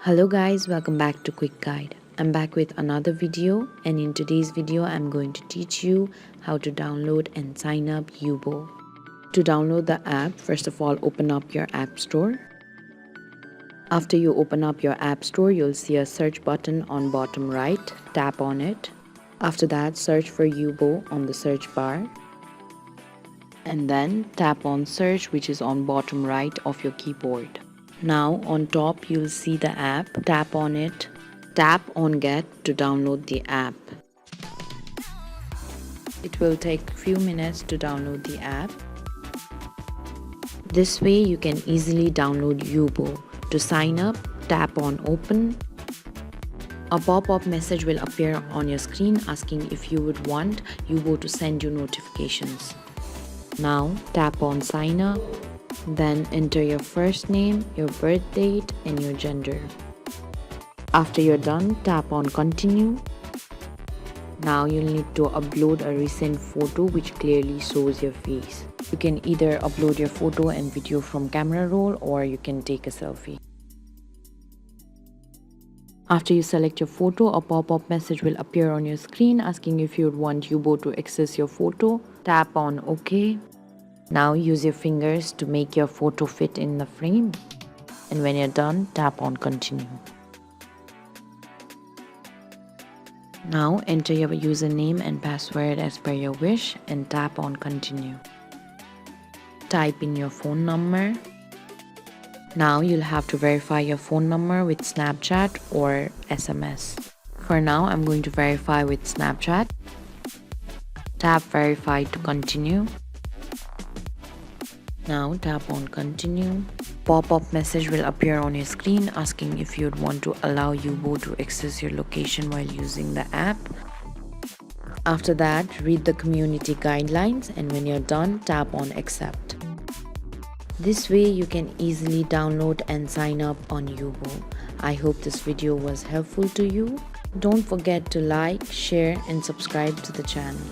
Hello guys, welcome back to Quick Guide. I'm back with another video, and in today's video I'm going to teach you how to download and sign up Yubo. To download the app, first of all open up your app store. After you open up your app store, you'll see a search button on bottom right. Tap on it. After that, search for Yubo on the search bar. And then tap on search, which is on bottom right of your keyboard. Now on top you'll see the app. Tap on it. Tap on get to download the app. It will take a few minutes to download the app. This way you can easily download Yubo. To sign up, tap on open. A pop-up message will appear on your screen asking if you would want Yubo to send you notifications. Now tap on sign up. Then enter your first name, your birth date, and your gender. After you're done, tap on continue. Now you'll need to upload a recent photo which clearly shows your face. You can either upload your photo and video from camera roll, or you can take a selfie. After you select your photo, a pop-up message will appear on your screen asking if you would want Yubo to access your photo. Tap on OK. Now use your fingers to make your photo fit in the frame, and when you're done, tap on continue. Now enter your username and password as per your wish and tap on continue. Type in your phone number. Now you'll have to verify your phone number with Snapchat or SMS. For now, I'm going to verify with Snapchat. Tap verify to continue. Now tap on continue. Pop-up message will appear on your screen asking if you'd want to allow Yubo to access your location while using the app. After that, read the community guidelines, and when you're done, tap on accept. This way you can easily download and sign up on Yubo. I hope this video was helpful to you. Don't forget to like, share and subscribe to the channel.